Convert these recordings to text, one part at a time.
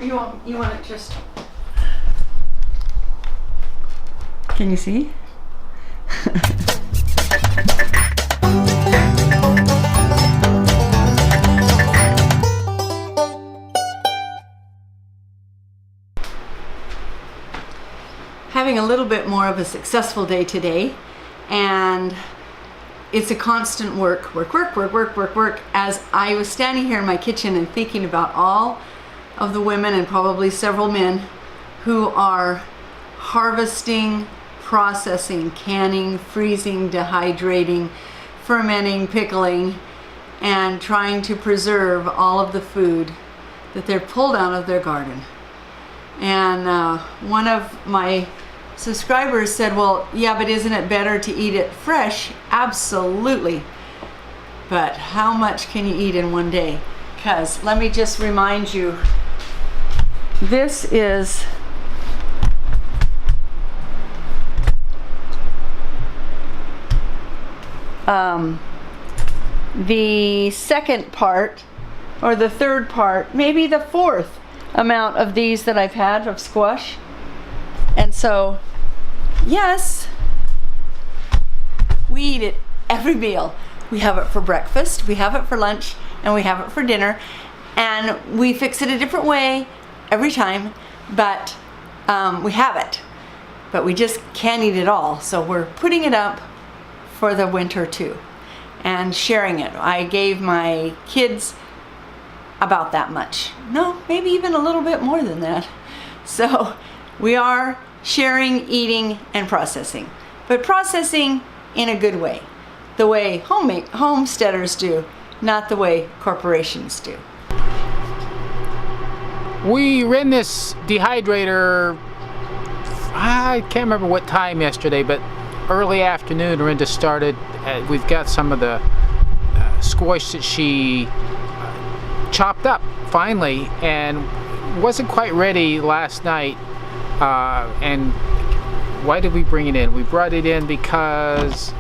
You want it just... Can you see? Having a little bit more of a successful day today, and it's a constant work as I was standing here in my kitchen and thinking about all of the women and probably several men who are harvesting, processing, canning, freezing, dehydrating, fermenting, pickling, and trying to preserve all of the food that they're pulled out of their garden. And one of my subscribers said, well, yeah, but isn't it better to eat it fresh? Absolutely. But how much can you eat in one day? Because let me just remind you, this is the second part, or the third part, maybe the fourth amount of these that I've had of squash. And so, yes, we eat it every meal. We have it for breakfast, we have it for lunch, and we have it for dinner. And we fix it a different way every time, but we have it. But we just can't eat it all. So we're putting it up for the winter too, and sharing it. I gave my kids about that much. No, maybe even a little bit more than that. So we are sharing, eating, and processing. But processing in a good way. The way homesteaders do, not the way corporations do. We ran this dehydrator, I can't remember what time yesterday, but early afternoon. Rhenda started. We've got some of the squash that she chopped up finally, and wasn't quite ready last night. And why did we bring it in? We brought it in because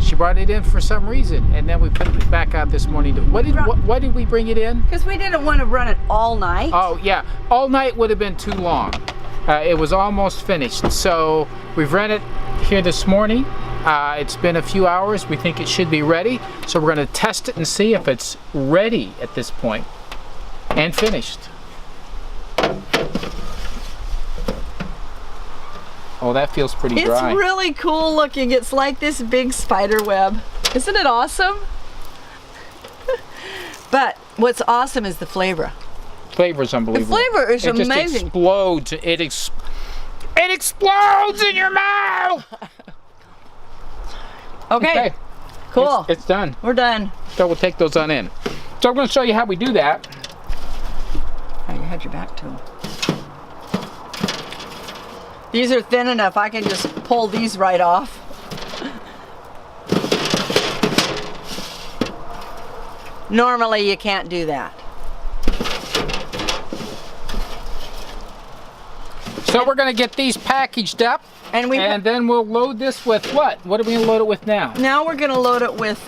she brought it in for some reason, and then we put it back out this morning. Why did we bring it in? Because we didn't want to run it all night. Oh yeah, all night would have been too long. It was almost finished, so we've ran it here this morning. It's been a few hours. We think it should be ready, so we're going to test it and see if it's ready at this point and finished. Oh, that feels pretty dry. It's really cool looking. It's like this big spider web. Isn't it awesome? But what's awesome is the flavor. Flavor is unbelievable. The flavor is amazing. It just explodes. It explodes in your mouth. Okay. Cool. It's done. We're done. So we'll take those on in. So I'm going to show you how we do that. Oh, you had your back to them. These are thin enough, I can just pull these right off. Normally you can't do that. So we're going to get these packaged up, and then we'll load this with what? What are we going to load it with now? Now we're going to load it with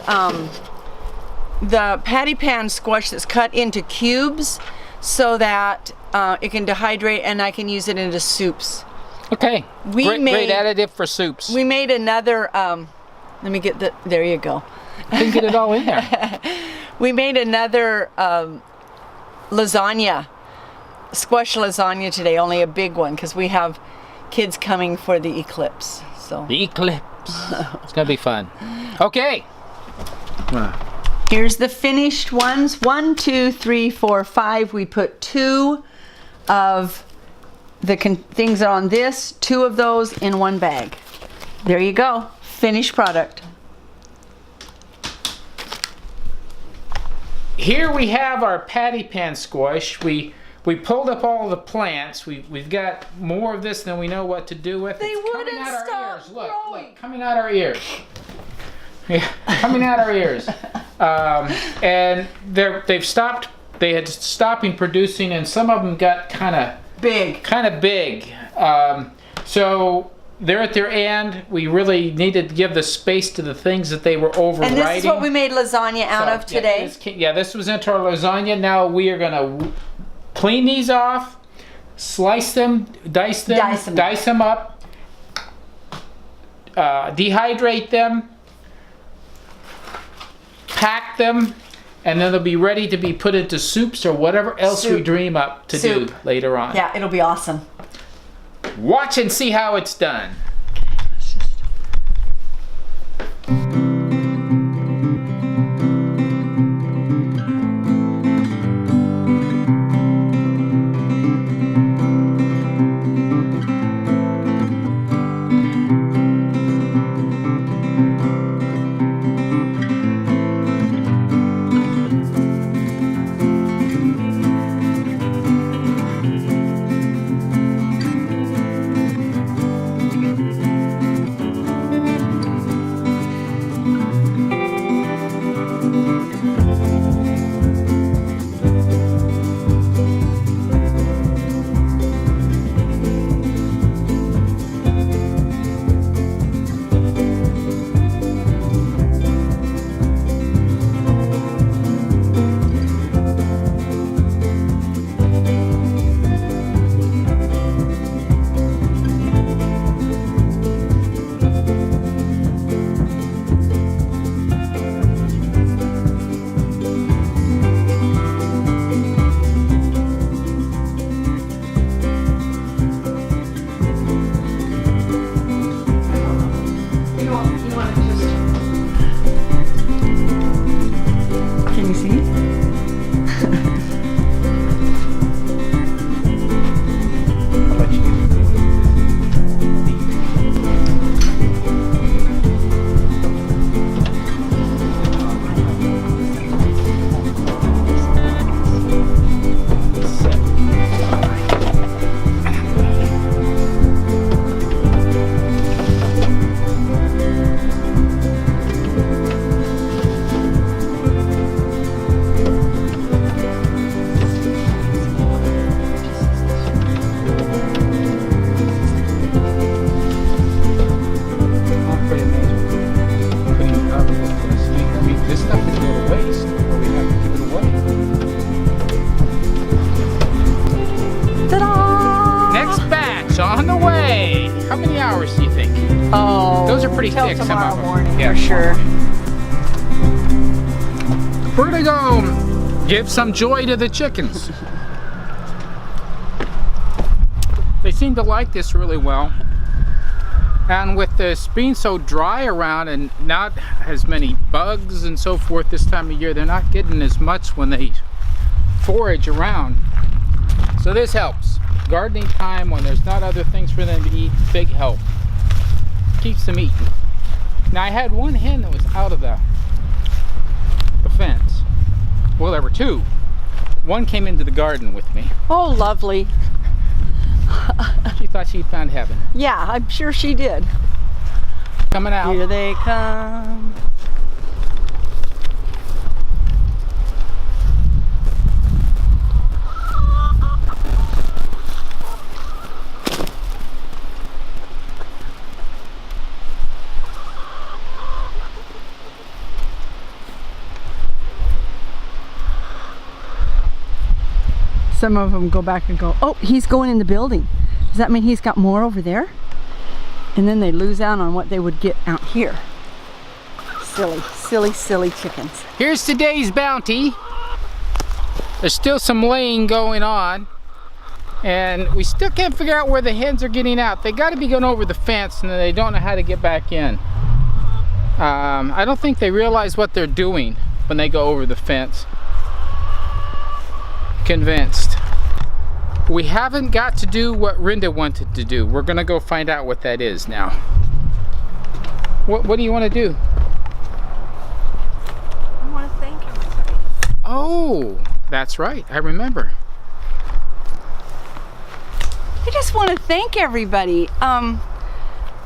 the patty pan squash that's cut into cubes so that it can dehydrate and I can use it into soups. Okay, great additive for soups. We made another, let me get there you go. You can get it all in there. We made another lasagna, squash lasagna today, only a big one, because we have kids coming for the eclipse. So the eclipse. It's going to be fun. Okay. Here's the finished ones. 1, 2, 3, 4, 5. We put 2 of the things on this, 2 of those in one bag. There you go, finished product. Here we have our patty pan squash. We pulled up all the plants. We've got more of this than we know what to do with. They wouldn't stop growing. Look, coming out our ears. Yeah, coming out our ears. And they've stopped. They had stopping producing, and some of them got kind of big. So they're at their end. We really needed to give the space to the things that they were overriding. And this is what we made lasagna out of today. This was into our lasagna. Now we are gonna clean these off, slice them, dice them up, dehydrate them, pack them, and then they'll be ready to be put into soups or whatever else we dream up to do later on. Yeah, it'll be awesome. Watch and see how it's done. Pretty thick, tomorrow some of them. morning, Yeah, for sure. We're gonna go give some joy to the chickens. They seem to like this really well. And with this being so dry around and not as many bugs and so forth this time of year, they're not getting as much when they forage around. So this helps. Gardening time when there's not other things for them to eat, big help. Keeps them eating. Now I had one hen that was out of the fence. Well, there were two. One came into the garden with me. Oh, lovely. She thought she'd found heaven. Yeah, I'm sure she did. Coming out. Here they come. Some of them go back and go, oh, he's going in the building. Does that mean he's got more over there? And then they lose out on what they would get out here. Silly, silly, silly chickens. Here's today's bounty. There's still some laying going on. And we still can't figure out where the hens are getting out. They got to be going over the fence and they don't know how to get back in. I don't think they realize what they're doing when they go over the fence. Convinced. We haven't got to do what Rhenda wanted to do. We're gonna go find out what that is now. What do you want to do? I want to thank everybody. Oh, that's right. I remember. I just want to thank everybody.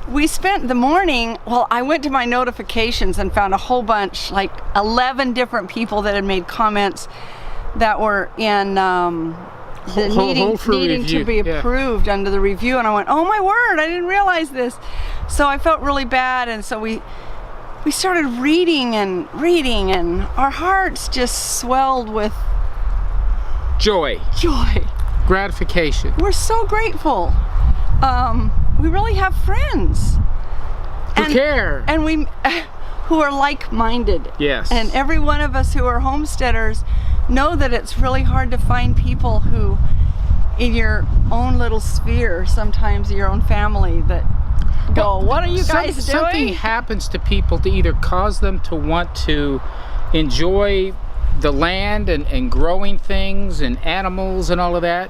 We spent the morning, well, I went to my notifications and found a whole bunch, like 11 different people that had made comments that were in Hold for needing to review. be Yeah. approved under the review, and I went, oh my word, I didn't realize this. So I felt really bad, and so we started reading, and our hearts just swelled with Joy, joy. gratification. We're so grateful. We really have friends. Who care? And we who are like-minded. Yes. And every one of us who are homesteaders know that it's really hard to find people who, in your own little sphere, sometimes your own family, that go, what are you guys doing? Something happens to people to either cause them to want to enjoy the land and growing things and animals and all of that,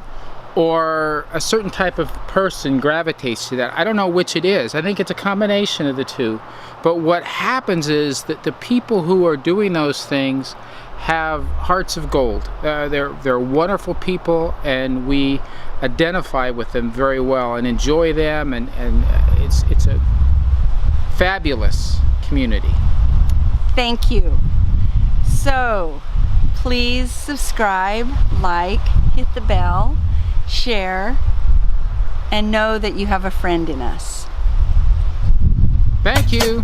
or a certain type of person gravitates to that. I don't know which it is. I think it's a combination of the two. But what happens is that the people who are doing those things have hearts of gold. They're wonderful people, and we identify with them very well and enjoy them, and it's a fabulous community. Thank you. So please subscribe, like, hit the bell, share, and know that you have a friend in us. Thank you.